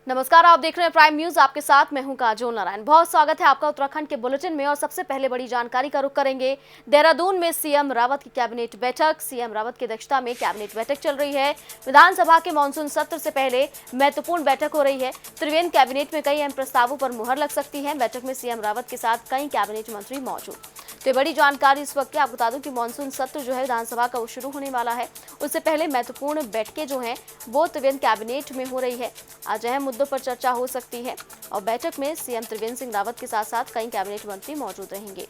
नमस्कार, आप देख रहे हैं प्राइम न्यूज। आपके साथ मैं हूं काजोल नारायण। बहुत स्वागत है आपका उत्तराखंड के बुलेटिन में। और सबसे पहले बड़ी जानकारी का रुख करेंगे। देहरादून में सीएम रावत की कैबिनेट बैठक। सीएम रावत की अध्यक्षता में कैबिनेट बैठक चल रही है। विधानसभा के मानसून सत्र से पहले महत्वपूर्ण बैठक हो रही है। त्रिवेंद्र कैबिनेट में कई अहम प्रस्तावों पर मुहर लग सकती है। बैठक में सीएम रावत के साथ कई कैबिनेट मंत्री मौजूद। तो बड़ी जानकारी इस वक्त की आपको बता दूं कि मानसून सत्र जो है विधानसभा का वो शुरू होने वाला है। उससे पहले महत्वपूर्ण बैठकें जो हैं वो त्रिवेंद्र कैबिनेट में हो रही है। आज अहम मुद्दों पर चर्चा हो सकती है और बैठक में सीएम त्रिवेंद्र सिंह रावत के साथ साथ कई कैबिनेट मंत्री मौजूद रहेंगे।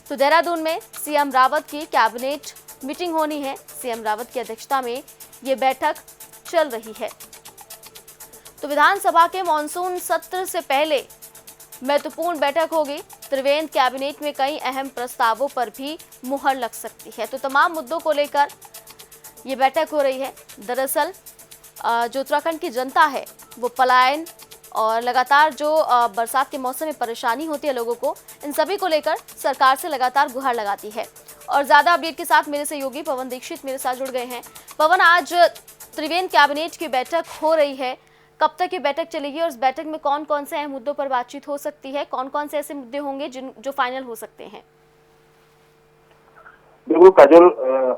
तो देहरादून में सीएम रावत की कैबिनेट मीटिंग होनी है। सीएम रावत की अध्यक्षता में ये बैठक चल रही है। तो विधानसभा के मानसून सत्र से पहले महत्वपूर्ण बैठक होगी। त्रिवेंद्र कैबिनेट में कई अहम प्रस्तावों पर भी मुहर लग सकती है। तो तमाम मुद्दों को लेकर ये बैठक हो रही है। दरअसल जो उत्तराखंड की जनता है वो पलायन और लगातार जो बरसात के मौसम में परेशानी होती है लोगों को, इन सभी को लेकर सरकार से लगातार गुहार लगाती है। और ज्यादा अपडेट के साथ मेरे सहयोगी पवन दीक्षित मेरे साथ जुड़ गए हैं। पवन, आज त्रिवेंद्र कैबिनेट की बैठक हो रही है, कब तक ये बैठक चलेगी और इस बैठक में कौन कौन से अहम मुद्दों पर बातचीत हो सकती है? कौन कौन से ऐसे मुद्दे होंगे जो फाइनल हो सकते हैं? बिल्कुल काजोल,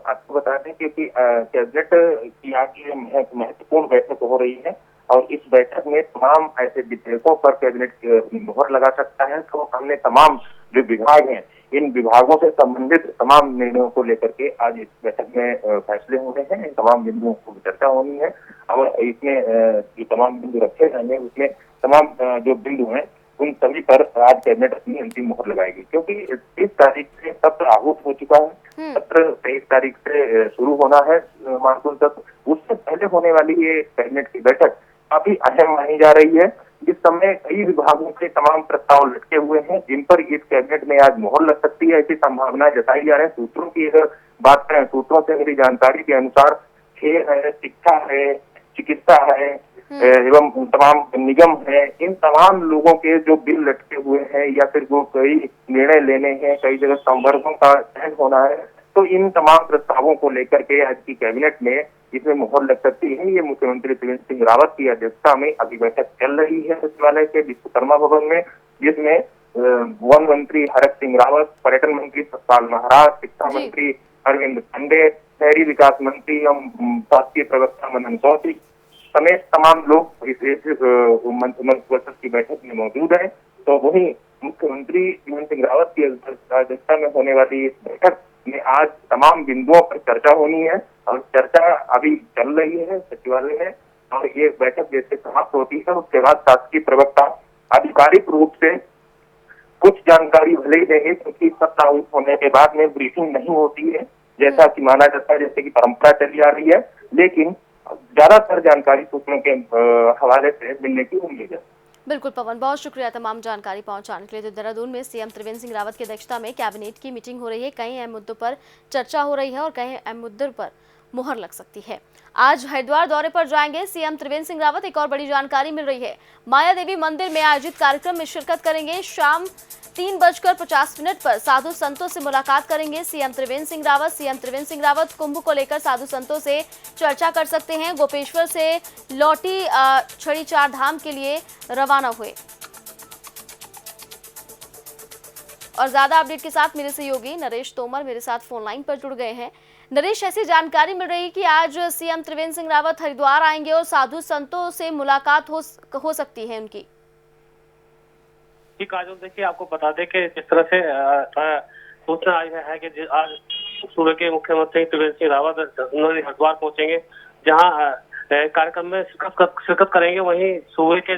आपको बता दें कि कैबिनेट की आज ये महत्वपूर्ण बैठक हो रही है और इस बैठक में तमाम ऐसे विधेयकों पर कैबिनेट मुहर लगा सकता है। तो हमने तमाम जो विभाग हैं, इन विभागों से संबंधित तमाम निर्णयों को लेकर के आज इस बैठक में फैसले होने हैं। इन तमाम बिंदुओं को चर्चा होनी है और इसमें जो तमाम बिंदु रखे जाएंगे उसमें तमाम जो बिंदु हैं उन सभी पर आज कैबिनेट अपनी अंतिम मुहर लगाएगी, क्योंकि 30 तारीख से सत्र आहूत हो चुका है। सत्र 23 तारीख से शुरू होना है मानसून सत्र। उससे पहले होने वाली ये कैबिनेट की बैठक काफी अहम मानी जा रही है। इस समय कई विभागों के तमाम प्रस्ताव लटके हुए हैं जिन पर इस कैबिनेट में आज मुहर लग सकती है, ऐसी संभावना जताई जा रही है। सूत्रों की अगर बात करें, सूत्रों से मेरी जानकारी के अनुसार खेल है, शिक्षा है, चिकित्सा है एवं तमाम निगम है, इन तमाम लोगों के जो बिल लटके हुए हैं या फिर वो कई निर्णय लेने हैं, कई जगह संवर्गों का चयन होना है, तो इन तमाम प्रस्तावों को लेकर के आज की कैबिनेट में इसमें मुहर लग सकती है। ये मुख्यमंत्री त्रिवेंद्र सिंह रावत की अध्यक्षता में अभी बैठक चल रही है सचिवालय के विश्वकर्मा भवन में, जिसमें वन मंत्री हरक सिंह रावत, पर्यटन मंत्री सतपाल महाराज, शिक्षा मंत्री अरविंद पांडे, शहरी विकास मंत्री एवं शासकीय प्रवक्ता मनन कौशिक समेत तमाम लोग इस मंत्रिपरिषद की बैठक में मौजूद हैं। तो वही मुख्यमंत्री त्रिवेंद्र सिंह रावत की अध्यक्षता में होने वाली इस बैठक में आज तमाम बिंदुओं पर चर्चा होनी है और चर्चा अभी चल रही है सचिवालय में। और ये बैठक जैसे समाप्त होती है उसके बाद शासकीय प्रवक्ता आधिकारिक रूप से कुछ जानकारी भले ही देंगे, क्योंकि सत्र आहूत होने के बाद में ब्रीफिंग नहीं होती है जैसा कि माना जाता है, जैसे कि परंपरा चली आ रही है, लेकिन ज्यादातर जानकारी सूत्रों के हवाले से मिलने की उम्मीद है। बिल्कुल पवन, बहुत शुक्रिया तमाम जानकारी पहुंचाने के लिए। तो देहरादून में सीएम त्रिवेंद्र सिंह रावत की अध्यक्षता में कैबिनेट की मीटिंग हो रही है। कई अहम मुद्दों पर चर्चा हो रही है और कई अहम मुद्दों पर मुहर लग सकती है। आज हरिद्वार दौरे पर जाएंगे सीएम त्रिवेंद्र सिंह रावत। एक और बड़ी जानकारी मिल रही है, माया देवी मंदिर में आयोजित कार्यक्रम में शिरकत करेंगे। शाम 3:50 पर साधु संतों से मुलाकात करेंगे सीएम त्रिवेंद्र सिंह रावत। सीएम त्रिवेंद्र सिंह रावत कुंभ को लेकर साधु संतों से चर्चा कर सकते हैं। गोपेश्वर से लौटी छड़ी चार धाम के लिए रवाना हुए। और ज्यादा अपडेट के साथ मेरे सहयोगी नरेश तोमर मेरे साथ फोन लाइन पर जुड़ गए हैं। नरेश, ऐसी जानकारी मिल रही है कि आज सीएम त्रिवेंद्र सिंह रावत हरिद्वार आएंगे और साधु संतों से मुलाकात हो सकती है उनकी। काजल, देखिए आपको बता दें कि जिस तरह से सूचना आई है कि आज सूबे के मुख्यमंत्री त्रिवेंद्र सिंह रावत हरिद्वार पहुंचेंगे, जहां कार्यक्रम में शिरकत करेंगे। वहीं सूबे के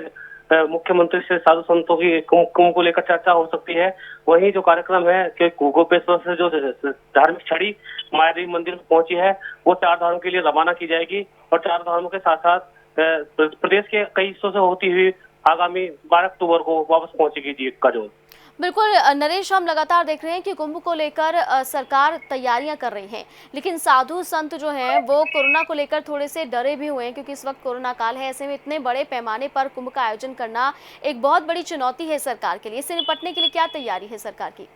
मुख्यमंत्री से साधु संतों की कुंभ को लेकर चर्चा हो सकती है। वहीं जो कार्यक्रम है कि गोपेश्वर से जो धार्मिक छड़ी माया देवी मंदिर पहुंची है वो चार धामों के लिए रवाना की जाएगी और चार धामों के साथ साथ प्रदेश के कई हिस्सों से होती हुई आगामी 12 अक्टूबर को वापस पहुंचेगी। जी काजोल, बिल्कुल नरेश, हम लगातार देख रहे हैं कि कुंभ को लेकर सरकार तैयारियां कर रही है, लेकिन साधु संत जो हैं वो कोरोना को लेकर थोड़े से डरे भी हुए हैं, क्योंकि इस वक्त कोरोना काल है। ऐसे में इतने बड़े पैमाने पर कुंभ का आयोजन करना एक बहुत बड़ी चुनौती है सरकार के लिए। इससे निपटने के लिए क्या तैयारी है सरकार की?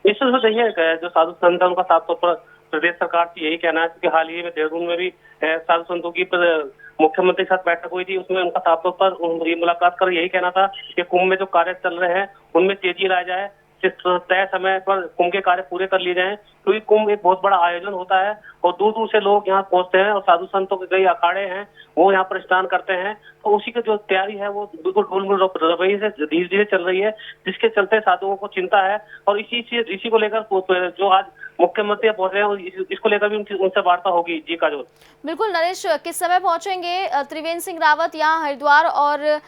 निश्चित देखिए, जो साधु संत है उनका साफ तौर पर प्रदेश सरकार से यही कहना है कि हाल ही में देहरादून में भी साधु संतों की मुख्यमंत्री के साथ बैठक हुई थी। उसमें उनका साफ तौर पर ये मुलाकात कर यही कहना था कि कुंभ में जो कार्य चल रहे हैं उनमें तेजी लाया जाए, तय समय पर कुंभ के कार्य पूरे कर लिए जाएं, क्योंकि कुंभ एक बहुत बड़ा आयोजन होता है और दूर दूर से लोग यहाँ पहुंचते हैं और साधु संतों के कई अखाड़े हैं वो यहाँ पर स्नान करते हैं। तो उसी की जो तैयारी है वो बिल्कुल ढूल रवैये से धीरे धीरे चल रही है, जिसके चलते साधुओं को चिंता है और इसी को लेकर जो आज मुख्यमंत्री पहुंचे हैं इसको लेकर भी उनसे वार्ता होगी। जी काजोल। बिल्कुल नरेश, किस समय पहुंचेंगे त्रिवेंद्र सिंह रावत यहाँ हरिद्वार, और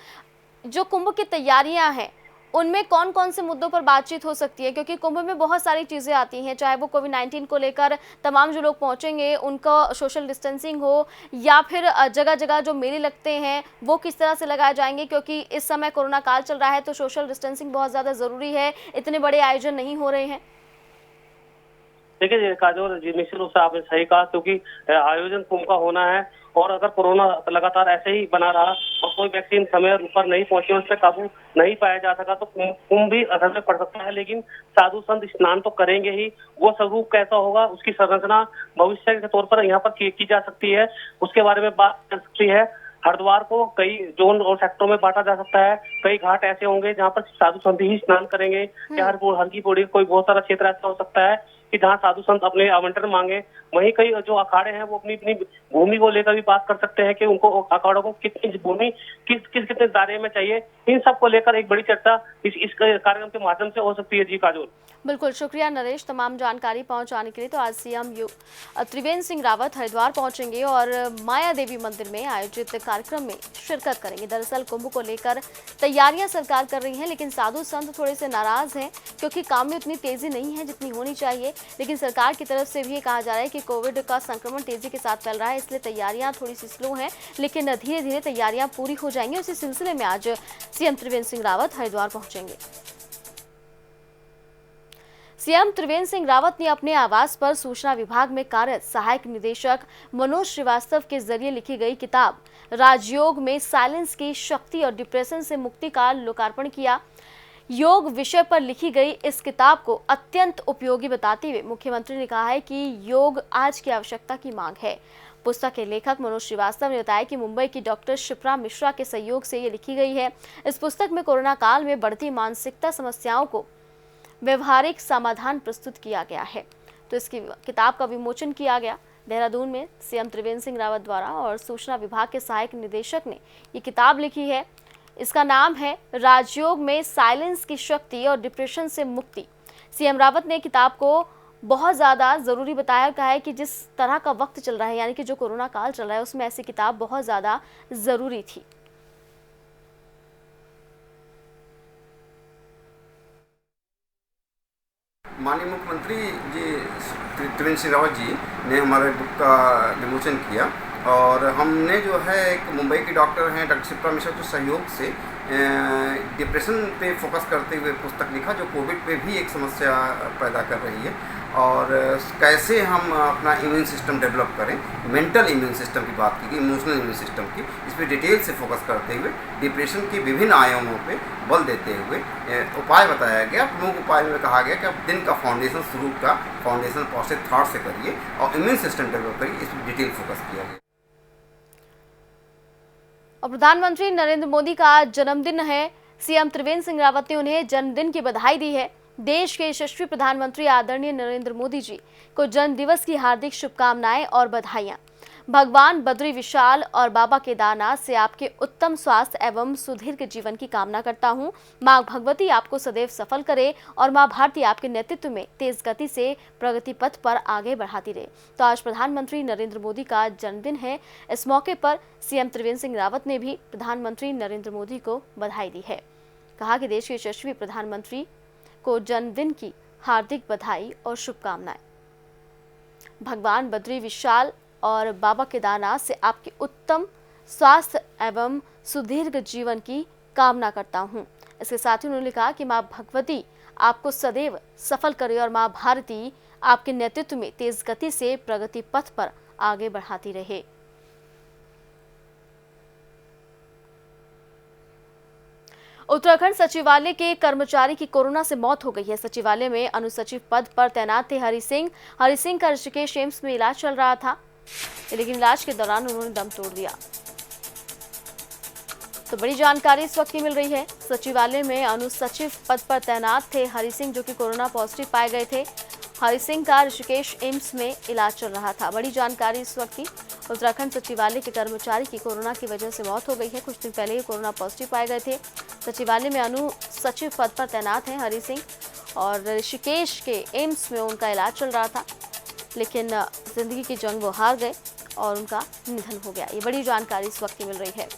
जो कुंभ की तैयारियां हैं उनमें कौन कौन से मुद्दों पर बातचीत हो सकती है? क्योंकि कुंभ में बहुत सारी चीज़ें आती हैं, चाहे वो कोविड-19 को लेकर तमाम जो लोग पहुंचेंगे उनका सोशल डिस्टेंसिंग हो, या फिर जगह जगह जो मेले लगते हैं वो किस तरह से लगाए जाएंगे, क्योंकि इस समय कोरोना काल चल रहा है तो सोशल डिस्टेंसिंग बहुत ज़्यादा ज़रूरी है, इतने बड़े आयोजन नहीं हो रहे हैं। देखिए काजोल जी, निश्चित रूप से आपने सही कहा, क्योंकि आयोजन कुंभ का होना है और अगर कोरोना लगातार ऐसे ही बना रहा और कोई वैक्सीन समय पर नहीं पहुंची, उस पर काबू नहीं पाया जा सका तो कुंभ भी असर में पड़ सकता है। लेकिन साधु संत स्नान तो करेंगे ही, वो स्वरूप कैसा होगा उसकी संरचना भविष्य के तौर पर यहाँ पर की जा सकती है, उसके बारे में बात कर सकती है। हरिद्वार को कई जोन और सेक्टरों में बांटा जा सकता है, कई घाट ऐसे होंगे जहाँ पर साधु संत ही स्नान करेंगे, या हर की पौड़ी कोई बहुत सारा क्षेत्र ऐसा हो सकता है कि जहाँ साधु संत अपने आवंटन मांगे। वहीं कई जो अखाड़े हैं वो अपनी अपनी भूमि को लेकर भी बात कर सकते हैं कि उनको अखाड़ों को कितनी भूमि कितने दायरे में चाहिए। इन सब को लेकर एक बड़ी चर्चा इस कार्यक्रम के माध्यम से हो सकती है। जी काजोल। बिल्कुल, शुक्रिया नरेश तमाम जानकारी पहुंचाने के लिए। तो आज सीएम त्रिवेंद्र सिंह रावत हरिद्वार पहुंचेंगे और माया देवी मंदिर में आयोजित कार्यक्रम में शिरकत करेंगे। दरअसल कुंभ को लेकर तैयारियां सरकार कर रही है, लेकिन साधु संत थोड़े से नाराज हैं क्योंकि काम में उतनी तेजी नहीं है जितनी होनी चाहिए। लेकिन सरकार की तरफ से भी ये कहा जा रहा है कि कोविड का संक्रमण तेजी के साथ फैल रहा है, इसलिए तैयारियां थोड़ी सी स्लो हैं, लेकिन धीरे धीरे तैयारियां पूरी हो जाएंगी। उसी सिलसिले में आज सीएम त्रिवेंद्र सिंह रावत हरिद्वार पहुंचेंगे। सीएम त्रिवेंद्र सिंह रावत ने अपने आवास पर सूचना विभाग में कार्यरत सहायक निदेशक मनोज श्रीवास्तव के जरिए लिखी गई किताब राजयोग में साइलेंस की शक्ति और डिप्रेशन से मुक्ति का लोकार्पण किया। योग विषय पर लिखी गई इस किताब को अत्यंत उपयोगी बताते हुए मुख्यमंत्री ने कहा है कि योग आज की आवश्यकता की मांग है। पुस्तक के लेखक मनोज श्रीवास्तव ने बताया कि मुंबई की डॉक्टर शिप्रा मिश्रा के सहयोग से ये लिखी गई है। इस पुस्तक में कोरोना काल में बढ़ती मानसिकता समस्याओं को व्यवहारिक समाधान प्रस्तुत किया गया है। तो इसकी किताब का विमोचन किया गया देहरादून में सीएम त्रिवेंद्र सिंह रावत द्वारा, और सूचना विभाग के सहायक निदेशक ने ये किताब लिखी है। इसका नाम है राजयोग में साइलेंस की शक्ति और डिप्रेशन से मुक्ति। सीएम रावत ने किताब को बहुत ज़्यादा ज़रूरी बताया, कहा है कि जिस तरह का वक्त चल रहा है, यानी कि जो कोरोना काल चल रहा है, उसमें ऐसी किताब बहुत ज़्यादा ज़रूरी थी। माननीय मुख्यमंत्री जी त्रिवेंद्र सिंह रावत जी ने हमारे बुक का विमोचन किया, और हमने जो है एक मुंबई की डॉक्टर हैं डॉक्टर शिप्रा मिश्रा के सहयोग से डिप्रेशन पे फोकस करते हुए पुस्तक लिखा, जो कोविड पे भी एक समस्या पैदा कर रही है, और कैसे हम अपना इम्यून सिस्टम डेवलप करें। मेंटल इम्यून सिस्टम की बात की गई, इमोशनल इम्यून सिस्टम की, इस पर डिटेल से फोकस करते हुए डिप्रेशन के विभिन्न आयामों पे बल देते हुए उपाय बताया गया। प्रमुख उपाय में कहा गया कि आप दिन का फाउंडेशन, शुरू का फाउंडेशन पॉजिटिव थॉट से करिए और इम्यून सिस्टम डेवलप करिए, इस पर डिटेल फोकस किया गया। और प्रधानमंत्री नरेंद्र मोदी का जन्मदिन है। सीएम त्रिवेंद्र सिंह रावत ने उन्हें जन्मदिन की बधाई दी है। देश के यशस्वी प्रधानमंत्री आदरणीय नरेंद्र मोदी जी को जन्मदिवस की हार्दिक शुभकामनाएं और बधाइयां। भगवान बद्री विशाल और बाबा केदारनाथ से आपके उत्तम स्वास्थ्य एवं सुदीर्घ जीवन की कामना करता हूं। मां भगवती आपको सदैव सफल करे और मां भारती आपके नेतृत्व में तेज गति से प्रगति पथ पर आगे बढ़ाती रहे। तो आज प्रधानमंत्री नरेंद्र मोदी का जन्मदिन है। इस मौके पर सीएम त्रिवेंद्र सिंह रावत ने भी प्रधानमंत्री नरेंद्र मोदी को बधाई दी है। कहा कि देश के यशस्वी प्रधानमंत्री को जन्मदिन की हार्दिक बधाई और शुभकामनाएं। भगवान बद्री विशाल और बाबा केदारनाथ से आपके उत्तम स्वास्थ्य एवं सुदीर्घ जीवन की कामना करता हूं। इसके साथ ही उन्होंने कहा कि मां भगवती आपको सदैव सफल करे और मां भारती आपके नेतृत्व में तेज गति से प्रगति पथ पर आगे बढ़ाती रहे। उत्तराखंड सचिवालय के कर्मचारी की कोरोना से मौत हो गई है। सचिवालय में अनुसचिव पद पर तैनात थे हरि सिंह का ऋषिकेश एम्स में इलाज चल रहा था। लेकिन इलाज के दौरान उन्होंने दम तोड़ दिया। तो बड़ी जानकारी इस वक्त की मिल रही है। सचिवालय में अनुसचिव पद पर तैनात थे हरि सिंह, जो कि कोरोना पॉजिटिव पाए गए थे। हरि सिंह का ऋषिकेश एम्स में इलाज चल रहा था। बड़ी जानकारी इस वक्त की। उत्तराखंड सचिवालय के कर्मचारी की कोरोना की वजह से मौत हो गई है। कुछ दिन पहले ही कोरोना पॉजिटिव पाए गए थे। सचिवालय में अनुसचिव पद पर तैनात हैं हरि सिंह और ऋषिकेश के एम्स में उनका इलाज चल रहा था, लेकिन जिंदगी की जंग वो हार गए और उनका निधन हो गया। ये बड़ी जानकारी इस वक्त की मिल रही है।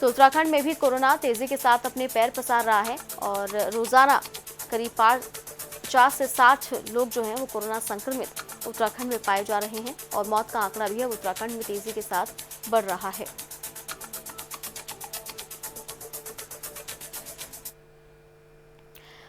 तो उत्तराखंड में भी कोरोना तेजी के साथ अपने पैर पसार रहा है और रोजाना करीब 50 से 60 लोग जो हैं वो कोरोना संक्रमित उत्तराखंड में पाए जा रहे हैं और मौत का आंकड़ा भी अब उत्तराखंड में तेजी के साथ बढ़ रहा है।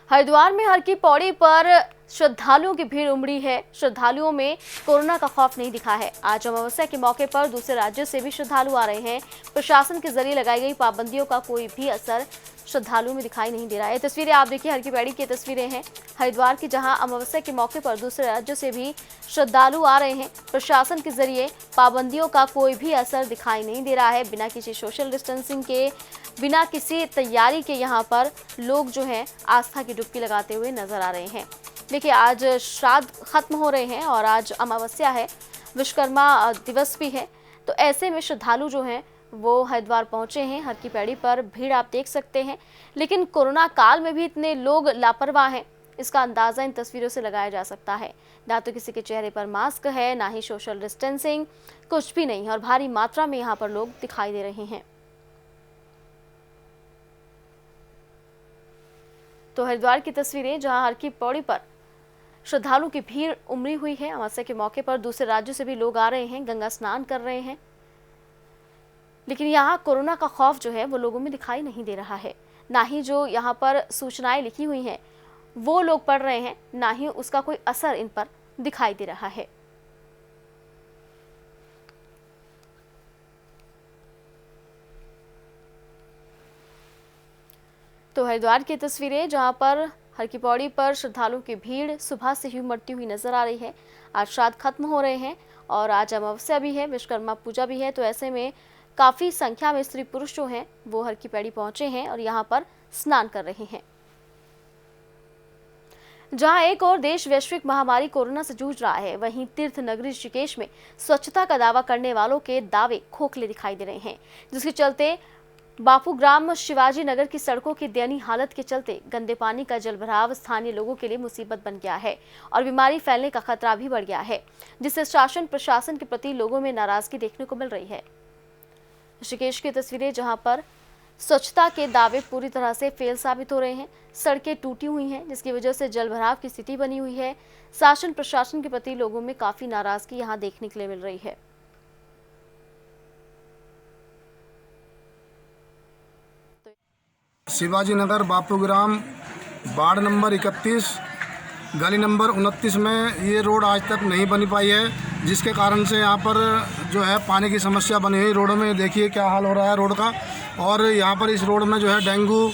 हरिद्वार में हर की पौड़ी पर श्रद्धालुओं की भीड़ उमड़ी है। श्रद्धालुओं में कोरोना का खौफ नहीं दिखा है। आज अमावस्या के मौके पर दूसरे राज्यों से भी श्रद्धालु आ रहे हैं। प्रशासन के जरिए लगाई गई पाबंदियों का कोई भी असर श्रद्धालुओं में दिखाई नहीं दे रहा है। ये तस्वीरें आप देखिए, हर की पैड़ी की तस्वीरें हैं हरिद्वार की, जहां अमावस्या के मौके पर दूसरे राज्यों से भी श्रद्धालु आ रहे हैं। प्रशासन के जरिए पाबंदियों का कोई भी असर दिखाई नहीं दे रहा है। बिना किसी सोशल डिस्टेंसिंग के, बिना किसी तैयारी के यहाँ पर लोग जो हैं आस्था की डुबकी लगाते हुए नजर आ रहे हैं। देखिए, आज श्राद्ध खत्म हो रहे हैं और आज अमावस्या है, विश्वकर्मा दिवस भी है। तो ऐसे में श्रद्धालु जो हैं वो हरिद्वार पहुंचे हैं। हर की पैड़ी पर भीड़ आप देख सकते हैं, लेकिन कोरोना काल में भी इतने लोग लापरवाह हैं, इसका अंदाजा इन तस्वीरों से लगाया जा सकता है। ना तो किसी के चेहरे पर मास्क है, ना ही सोशल डिस्टेंसिंग, कुछ भी नहीं, और भारी मात्रा में यहाँ पर लोग दिखाई दे रहे हैं। तो हरिद्वार की तस्वीरें, जहां हर की पौड़ी पर श्रद्धालुओं की भीड़ उमड़ी हुई है। अमावस्या के मौके पर दूसरे राज्यों से भी लोग आ रहे हैं, गंगा स्नान कर रहे हैं, लेकिन यहाँ कोरोना का खौफ जो है वो लोगों में दिखाई नहीं दे रहा है। ना ही जो यहाँ पर सूचनाएं लिखी हुई हैं वो लोग पढ़ रहे हैं, ना ही उसका कोई असर इन पर दिखाई दे रहा है। तो हरिद्वार की तस्वीरें, जहां पर हर की पौड़ी पर श्रद्धालुओं की भीड़ सुबह से ही उमड़ती हुई नजर आ रही है। आज श्राद्ध खत्म हो रहे हैं और आज अमावस्या भी है, विश्वकर्मा पूजा भी है। तो ऐसे में काफी संख्या में स्त्री पुरुष जो हैं वो हर की पैड़ी पहुंचे हैं और यहाँ पर स्नान कर रहे हैं। जहां एक और देश वैश्विक महामारी कोरोना से जूझ रहा है, वहीं तीर्थ नगरी ऋषिकेश में स्वच्छता का दावा करने वालों के दावे खोखले दिखाई दे रहे हैं, जिसके चलते बापूग्राम शिवाजी नगर की सड़कों की दयनीय हालत के चलते गंदे पानी का जलभराव स्थानीय लोगों के लिए मुसीबत बन गया है और बीमारी फैलने का खतरा भी बढ़ गया है, जिससे शासन प्रशासन के प्रति लोगों में नाराजगी देखने को मिल रही है। ऋषिकेश की तस्वीरें, जहां पर स्वच्छता के दावे पूरी तरह से फेल साबित हो रहे हैं। सड़कें टूटी हुई हैं, जिसकी वजह से जलभराव की स्थिति बनी हुई है। शासन प्रशासन के प्रति लोगों में काफी नाराजगी यहां देखने के लिए मिल रही है। शिवाजी नगर बापूग्राम वार्ड नंबर 31 गली नंबर 29 में ये रोड आज तक नहीं बनी पाई है, जिसके कारण से यहाँ पर जो है पानी की समस्या बनी हुई। रोड में देखिए क्या हाल हो रहा है रोड का। और यहाँ पर इस रोड में जो है डेंगू,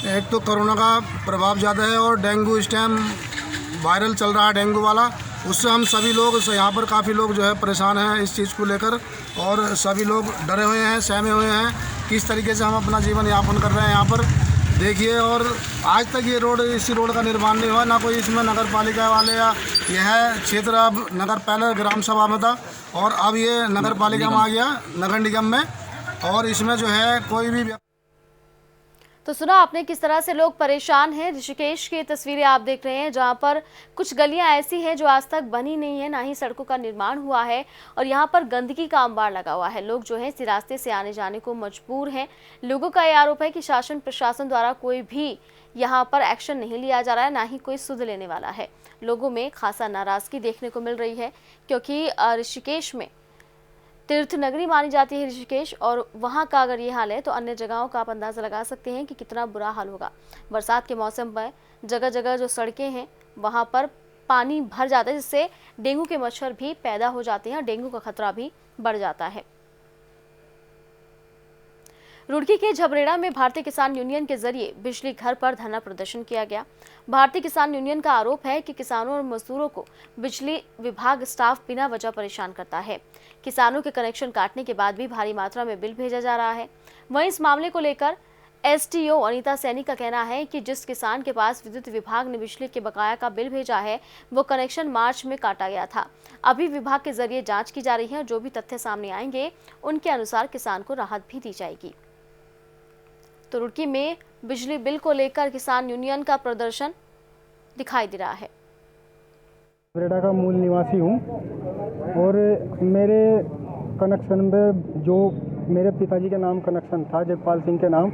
एक तो कोरोना का प्रभाव ज़्यादा है और डेंगू इस टाइम वायरल चल रहा है, डेंगू वाला। उससे हम सभी लोग यहाँ पर काफ़ी लोग जो है परेशान हैं इस चीज़ को लेकर और सभी लोग डरे हुए हैं, सहमे हुए हैं किस तरीके से हम अपना जीवन यापन कर रहे हैं यहाँ पर देखिए। और आज तक ये रोड, इसी रोड का निर्माण नहीं हुआ, ना कोई इसमें नगर पालिका वाले या यह क्षेत्र अब नगर पहले ग्राम सभा में था और अब ये नगर पालिका में आ गया, नगर निगम में, और इसमें जो है कोई भी। तो सुना आपने किस तरह से लोग परेशान हैं। ऋषिकेश की तस्वीरें आप देख रहे हैं, जहां पर कुछ गलियां ऐसी हैं जो आज तक बनी नहीं है, ना ही सड़कों का निर्माण हुआ है और यहां पर गंदगी का अंबार लगा हुआ है। लोग जो है इस रास्ते से आने जाने को मजबूर हैं। लोगों का यह आरोप है कि शासन प्रशासन द्वारा कोई भी यहाँ पर एक्शन नहीं लिया जा रहा है, ना ही कोई सुध लेने वाला है। लोगों में खासा नाराजगी देखने को मिल रही है, क्योंकि ऋषिकेश में तीर्थ नगरी मानी जाती है ऋषिकेश, और वहाँ का अगर ये हाल है तो अन्य जगहों का आप अंदाज़ा लगा सकते हैं कि कितना बुरा हाल होगा। बरसात के मौसम में जगह जगह जो सड़कें हैं वहाँ पर पानी भर जाता है, जिससे डेंगू के मच्छर भी पैदा हो जाते हैं और डेंगू का खतरा भी बढ़ जाता है। रुड़की के झबरेड़ा में भारतीय किसान यूनियन के जरिए बिजली घर पर धरना प्रदर्शन किया गया। भारतीय किसान यूनियन का आरोप है कि किसानों और मजदूरों को बिजली विभाग स्टाफ बिना वजह परेशान करता है। किसानों के कनेक्शन काटने के बाद भी भारी मात्रा में बिल भेजा जा रहा है। वहीं इस मामले को लेकर एसटीओ अनीता सैनी का कहना है कि जिस किसान के पास विद्युत विभाग ने बिजली के बकाया का बिल भेजा है वो कनेक्शन मार्च में काटा गया था। अभी विभाग के जरिए जांच की जा रही है और जो भी तथ्य सामने आएंगे उनके अनुसार किसान को राहत भी दी जाएगी। तो रुड़की में बिजली बिल को लेकर किसान यूनियन का प्रदर्शन दिखाई दे रहा है। झबरेड़ा का मूल निवासी हूँ और मेरे कनेक्शन में जो मेरे पिताजी के नाम कनेक्शन था जगपाल सिंह के नाम,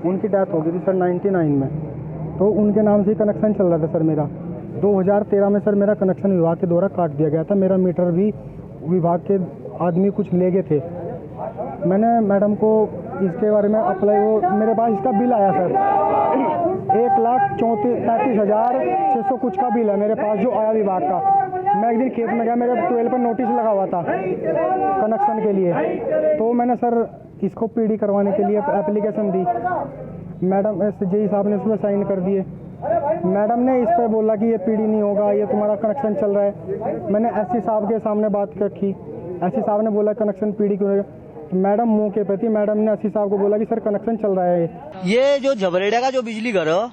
उनकी डेथ हो गई थी सर 99 में, तो उनके नाम से कनेक्शन चल रहा था सर मेरा। 2013 में सर मेरा कनेक्शन विभाग के द्वारा काट दिया गया था। मेरा मीटर भी विभाग के आदमी कुछ ले गए थे। मैंने मैडम को इसके बारे में अप्लाई, वो मेरे पास इसका बिल आया सर 1,33,600 कुछ का बिल है मेरे पास जो आया विभाग का। मैं एक दिन खेत में गया, मेरे 12 पर नोटिस लगा हुआ था कनेक्शन के लिए, तो मैंने सर इसको पीडी करवाने के लिए एप्लीकेशन दी। मैडम जेई साहब ने उसमें साइन कर दिए। मैडम ने इस पर बोला कि ये पीडी नहीं होगा, ये तुम्हारा कनेक्शन चल रहा है। मैंने एससी साहब के सामने बात रखी, एससी साहब ने बोला कनेक्शन पीडी क्यों होगा। मैडम मौके पे थी, मैडम ने एससी साहब को बोला कि सर कनेक्शन चल रहा है। ये जो झबरेड़ा का जो बिजली घर है,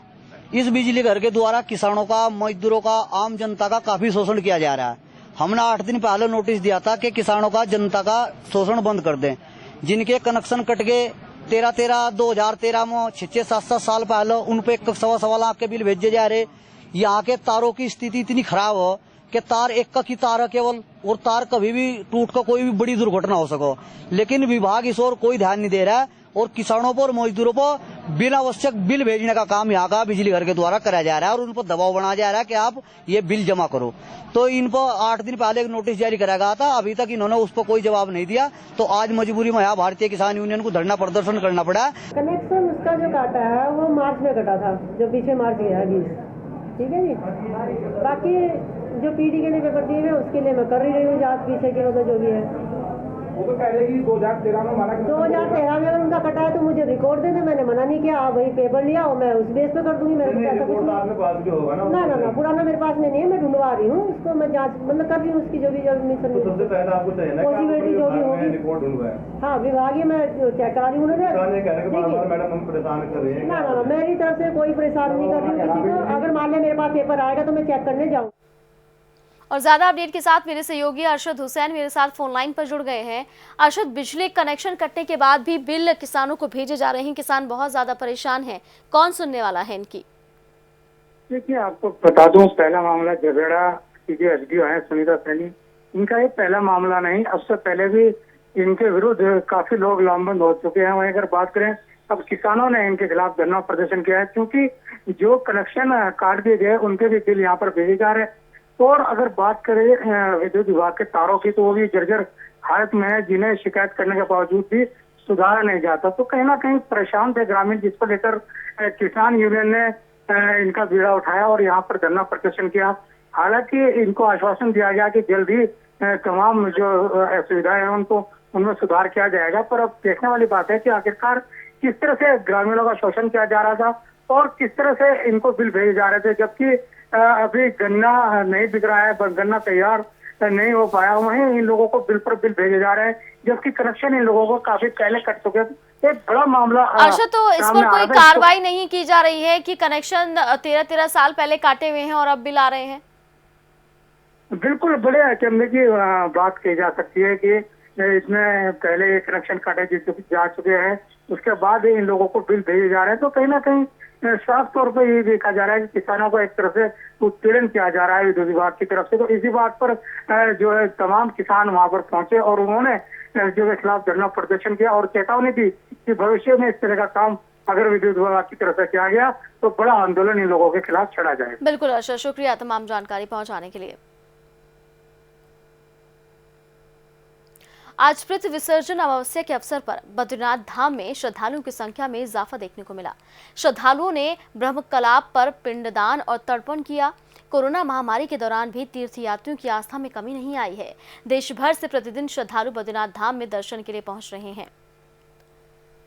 इस बिजली घर के द्वारा किसानों का, मजदूरों का, आम जनता का काफी शोषण किया जा रहा है। हमने 8 दिन पहले नोटिस दिया था कि किसानों का, जनता का शोषण बंद कर दें। जिनके कनेक्शन कट गए 2013 में 6-7 साल पहले उन पे 1.25 लाख के बिल भेजे जा रहे। यहाँ के तारों की स्थिति इतनी खराब हो कि तार एक की तार है केवल, और तार कभी भी टूट कर कोई भी बड़ी दुर्घटना हो सको, लेकिन विभाग इस ओर कोई ध्यान नहीं दे रहा है। और किसानों पर, मजदूरों पर बिना आवश्यक बिल भेजने का काम यहाँ का बिजली घर के द्वारा कराया जा रहा है और उन पर दबाव बनाया जा रहा है कि आप ये बिल जमा करो। तो इन पर 8 दिन पहले एक नोटिस जारी कराया गया था, अभी तक इन्होंने उस पर कोई जवाब नहीं दिया। तो आज मजबूरी में यहाँ भारतीय किसान यूनियन को धरना प्रदर्शन करना पड़ा। कनेक्शन उसका जो काटा है वो मार्च में कटा था, जो पीछे मार्च गया है 20, ठीक है जी। बाकी जो पीडी के लिए पेपर दिए हुए उसके लिए मैं कर रही हूँ जांच पीछे के, मतलब जो भी है वो तो पहले ही 2013 में माना। 2013 में अगर उनका कटा है तो मुझे रिकॉर्ड दे दे, मैंने मना नहीं किया। आप वही पेपर लिया और मैं उस बेस पे कर दूंगी। मेरे पास होगा ना, पुराना मेरे पास में नहीं है, मैं ढूंढवा रही हूँ उसको, मैं जांच मतलब कर रही हूँ उसकी जो भी सबसे पहले आपको पॉसिबिलिटी जो भी होगी। हाँ, विभागीय मैं चेक करा रही हूँ उन्होंने। मैडम हम परेशान कर रहे हैं। ना मेरी तरफ से कोई परेशान नहीं कर रही हूँ किसी को। अगर मान लिया मेरे पास पेपर आएगा तो मैं चेक करने जाऊँ। और ज्यादा अपडेट के साथ मेरे सहयोगी अरशद हुसैन मेरे साथ फोन लाइन पर जुड़ गए हैं। अरशद, बिजली कनेक्शन कटने के बाद भी बिल किसानों को भेजे जा रहे हैं, किसान बहुत ज्यादा परेशान हैं, कौन सुनने वाला है इनकी? देखिए, आपको बता दूं, पहला मामला झबरेड़ा की जो एसडीओ है सुनीता सैनी, इनका ये पहला मामला नहीं, उससे पहले भी इनके विरुद्ध काफी लोग लामबंद हो चुके हैं। वहीं अगर बात करें, अब किसानों ने इनके खिलाफ धरना प्रदर्शन किया है क्योंकि जो कनेक्शन काट दिए गए उनके भी बिल यहाँ पर भेजे जा रहे हैं। और अगर बात करें विद्युत विभाग के तारों की, तो वो भी जर्जर हालत में है, जिन्हें शिकायत करने के बावजूद भी सुधारा नहीं जाता। तो कहीं ना कहीं परेशान थे ग्रामीण, जिसको लेकर किसान यूनियन ने इनका बीड़ा उठाया और यहाँ पर धरना प्रदर्शन किया। हालांकि इनको आश्वासन दिया गया कि जल्द ही तमाम जो सुविधाएं हैं उनमें सुधार किया जाएगा। पर अब देखने वाली बात है कि आखिरकार किस तरह से ग्रामीणों का शोषण किया जा रहा था और किस तरह से इनको बिल भेजे जा रहे थे, जबकि अभी गन्ना नहीं बिक रहा है, गन्ना तैयार नहीं हो पाया, वहीं इन लोगों को बिल पर बिल भेजे जा रहे हैं, जबकि कनेक्शन इन लोगों को काफी पहले कट चुके हैं। एक बड़ा मामला। अच्छा, तो इस पर कोई कार्रवाई नहीं की जा रही है कि कनेक्शन 13 साल पहले काटे हुए हैं और अब बिल आ रहे हैं? बिल्कुल, बड़े अचंभे की बात की जा सकती है कि इसमें पहले कनेक्शन काटे जा चुके हैं, उसके बाद इन लोगों को बिल भेजे जा रहे हैं। तो कहीं ना कहीं साफ तौर पर ये देखा जा रहा है कि किसानों को एक तरह से उत्पीड़न किया जा रहा है विद्युत विभाग की तरफ से। तो इसी बात पर जो है तमाम किसान वहां पर पहुंचे और उन्होंने जो है खिलाफ धरना प्रदर्शन किया और चेतावनी दी कि भविष्य में इस तरह का काम अगर विद्युत विभाग की तरफ से किया गया तो बड़ा आंदोलन इन लोगों के खिलाफ छेड़ा जाएगा। बिल्कुल अर्शद, शुक्रिया तमाम जानकारी पहुंचाने के लिए। आज पृथ्वी विसर्जन अमावस्या के अवसर पर बद्रीनाथ धाम में श्रद्धालुओं की संख्या में इजाफा देखने को मिला। श्रद्धालुओं ने ब्रह्मकलाप पर पिंडदान और तर्पण किया। कोरोना महामारी के दौरान भी तीर्थयात्रियों की आस्था में कमी नहीं आई है। देश भर से प्रतिदिन श्रद्धालु बद्रीनाथ धाम में दर्शन के लिए पहुंच रहे हैं।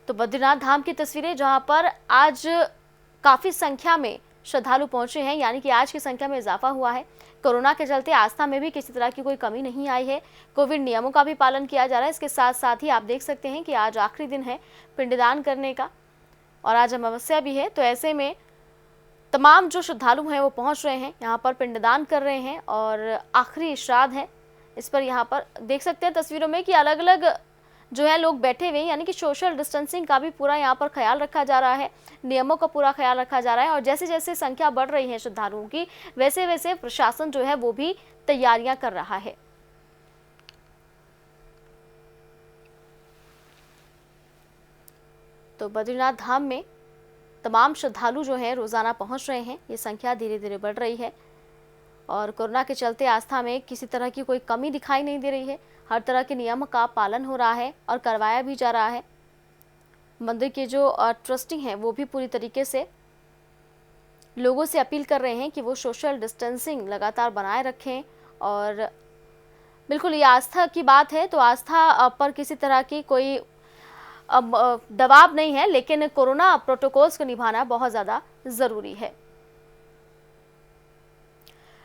तो बद्रीनाथ धाम की तस्वीरें जहां पर आज काफी संख्या में श्रद्धालु पहुंचे हैं, यानी कि आज की संख्या में इजाफा हुआ है। कोरोना के चलते आस्था में भी किसी तरह की कोई कमी नहीं आई है। कोविड नियमों का भी पालन किया जा रहा है। इसके साथ साथ ही आप देख सकते हैं कि आज आखिरी दिन है पिंडदान करने का और आज अमावस्या भी है। तो ऐसे में तमाम जो श्रद्धालु हैं वो पहुंच रहे हैं, यहाँ पर पिंडदान कर रहे हैं और आखिरी श्राद्ध है। इस पर यहाँ पर देख सकते हैं तस्वीरों में कि अलग अलग जो है लोग बैठे हुए हैं, यानी कि सोशल डिस्टेंसिंग का भी पूरा यहाँ पर ख्याल रखा जा रहा है, नियमों का पूरा ख्याल रखा जा रहा है। और जैसे जैसे संख्या बढ़ रही है श्रद्धालुओं की, वैसे वैसे प्रशासन जो है वो भी तैयारियां कर रहा है। तो बद्रीनाथ धाम में तमाम श्रद्धालु जो है रोजाना पहुंच रहे हैं। ये संख्या धीरे धीरे बढ़ रही है और कोरोना के चलते आस्था में किसी तरह की कोई कमी दिखाई नहीं दे रही है। हर तरह के नियम का पालन हो रहा है और करवाया भी जा रहा है। मंदिर के जो ट्रस्टी हैं वो भी पूरी तरीके से लोगों से अपील कर रहे हैं कि वो सोशल डिस्टेंसिंग लगातार बनाए रखें। और बिल्कुल ये आस्था की बात है, तो आस्था पर किसी तरह की कोई दबाव नहीं है, लेकिन कोरोना प्रोटोकॉल्स को निभाना बहुत ज़्यादा ज़रूरी है।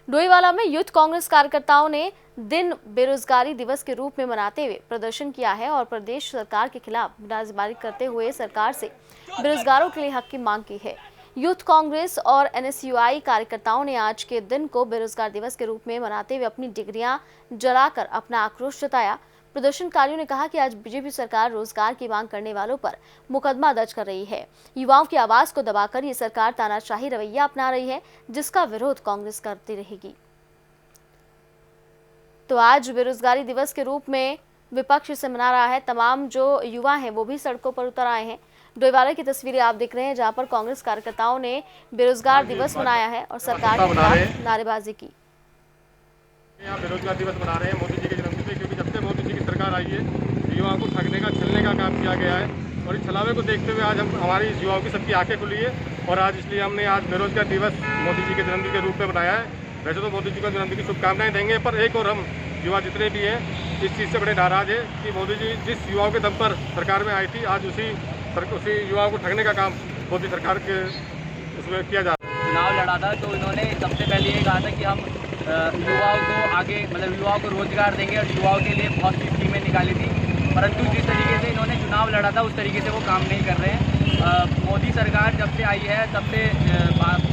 डोईवाला में यूथ कांग्रेस कार्यकर्ताओं ने दिन बेरोजगारी दिवस के रूप में मनाते हुए प्रदर्शन किया है और प्रदेश सरकार के खिलाफ नारेबाजी करते हुए सरकार से बेरोजगारों के लिए हक की मांग की है। यूथ कांग्रेस और एनएसयूआई कार्यकर्ताओं ने आज के दिन को बेरोजगार दिवस के रूप में मनाते हुए अपनी डिग्रियां जलाकर अपना आक्रोश जताया। प्रदर्शनकारियों ने कहा कि आज बीजेपी सरकार रोजगार की मांग करने वालों पर मुकदमा दर्ज कर रही है। युवाओं की आवाज को दबाकर ये सरकार तानाशाही रवैया अपना रही है, जिसका विरोध कांग्रेस करती रहेगी। तो आज बेरोजगारी दिवस के रूप में विपक्ष इसे मना रहा है। तमाम जो युवा हैं वो भी सड़कों पर उतर आए हैं। डोईवाला की तस्वीरें आप देख रहे हैं जहां पर कांग्रेस कार्यकर्ताओं ने बेरोजगार दिवस मनाया है और सरकार के खिलाफ नारेबाजी की। यहाँ बेरोजगार दिवस मना रहे हैं मोदी जी के जन्मदिन पे, क्योंकि जब से मोदी जी की सरकार आई है युवाओं को ठगने का, छलने का काम किया गया है। और इस छलावे को देखते हुए आज हमारी युवाओं की सबकी आंखें खुली है और आज इसलिए हमने आज बेरोजगार दिवस मोदी जी के जन्मदिन के रूप में बनाया है। वैसे तो मोदी जी को जन्मदिन की शुभकामनाएं देंगे, पर एक और हम युवा जितने भी हैं इस चीज़ से बड़े नाराज है कि मोदी जी जिस युवाओं के दम पर सरकार में आई थी, आज उसी युवाओं को ठगने का काम मोदी सरकार के उसमें किया जा रहा है। चुनाव लड़ा था तो इन्होंने सबसे पहले ये कहा था कि हम युवाओं को आगे मतलब युवाओं को रोजगार देंगे और युवाओं के लिए बहुत सी स्कीमें निकाली थी, परंतु जिस तरीके से इन्होंने चुनाव लड़ा था उस तरीके से वो काम नहीं कर रहे हैं। मोदी सरकार जब से आई है तब से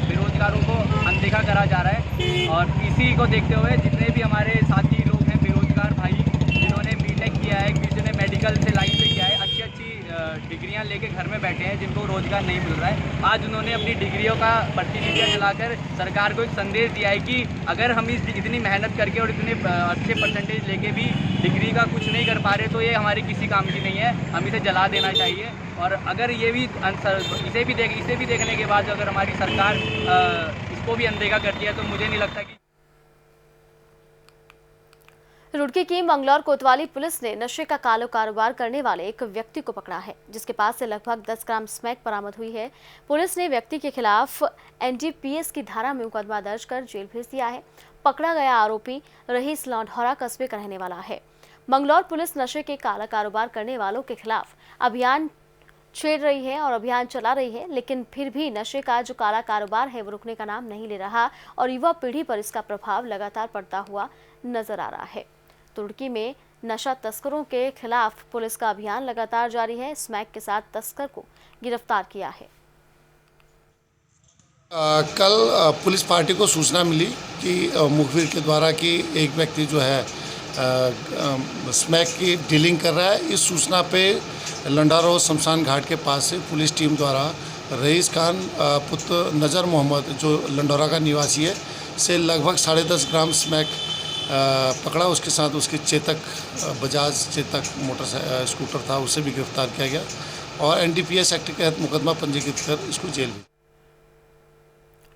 बेरोजगारों को अनदेखा करा जा रहा है और इसी को देखते हुए जितने भी हमारे साथी लोग हैं बेरोजगार भाई, जिन्होंने बीटेक किया है, किसी ने मेडिकल से लाइन से किया है, अच्छी अच्छी डिग्रियां लेके घर में बैठे हैं जिनको रोजगार नहीं मिल रहा है, आज उन्होंने अपनी डिग्रियों का प्रतिनिधित्व जलाकर सरकार को एक संदेश दिया है कि अगर हम इतनी मेहनत करके और इतने अच्छे परसेंटेज लेके भी डिग्री का कुछ नहीं कर पा रहे तो ये हमारी किसी काम की नहीं है, हम इसे जला देना चाहिए। और अगर ये भी इसे भी देखने के बाद अगर हमारी सरकार इसको भी अनदेखा करती है तो मुझे नहीं लगता कि। रुड़की की मंगलौर कोतवाली पुलिस ने नशे का काला कारोबार करने वाले एक व्यक्ति को पकड़ा है, जिसके पास से लगभग 10 ग्राम स्मैक बरामद हुई है। पुलिस ने व्यक्ति के खिलाफ एनडीपीएस की धारा में मुकदमा दर्ज कर जेल भेज दिया है। पकड़ा गया आरोपी रहीस लौंढौरा कस्बे का रहने वाला है। मंगलौर पुलिस नशे के काला कारोबार करने वालों के खिलाफ अभियान छेड़ रही है और अभियान चला रही है, लेकिन फिर भी नशे का जो काला कारोबार है वो रुकने का नाम नहीं ले रहा और युवा पीढ़ी पर इसका प्रभाव लगातार पड़ता हुआ नजर आ रहा है। तुर्की में नशा तस्करों के खिलाफ पुलिस का अभियान लगातार जारी है। स्मैक के साथ तस्कर को गिरफ्तार किया है। कल पुलिस पार्टी को सूचना मिली कि मुखबिर के द्वारा कि एक व्यक्ति जो है स्मैक की डीलिंग कर रहा है। इस सूचना पे लंडारो शमशान घाट के पास से पुलिस टीम द्वारा रईस खान पुत्र नज़र मोहम्मद जो लंडौरा का निवासी है से लगभग 10.5 ग्राम स्मैक पकड़ा। उसके साथ उसकी चेतक बजाज चेतक मोटर स्कूटर था, उसे भी गिरफ्तार किया गया और एनडीपीएस एक्ट के तहत मुकदमा पंजीकृत कर इसको जेल भेजा।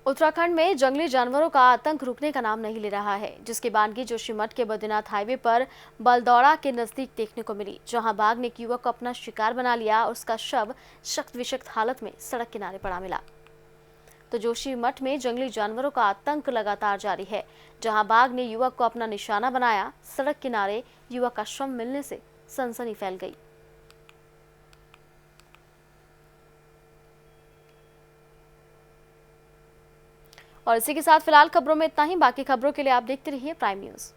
उत्तराखंड में जंगली जानवरों का आतंक रुकने का नाम नहीं ले रहा है, जिसकी बानगी जोशीमठ के बद्रीनाथ हाईवे पर बलदौड़ा के नजदीक देखने को मिली, जहां बाघ ने एक युवक को अपना शिकार बना लिया और उसका शव सख्त विषक्त हालत में सड़क किनारे पड़ा मिला। तो जोशीमठ में जंगली जानवरों का आतंक लगातार जारी है, जहां बाघ ने युवक को अपना निशाना बनाया। सड़क किनारे युवक का शव मिलने से सनसनी फैल गई। और इसी के साथ फिलहाल खबरों में इतना ही। बाकी खबरों के लिए आप देखते रहिए प्राइम न्यूज़।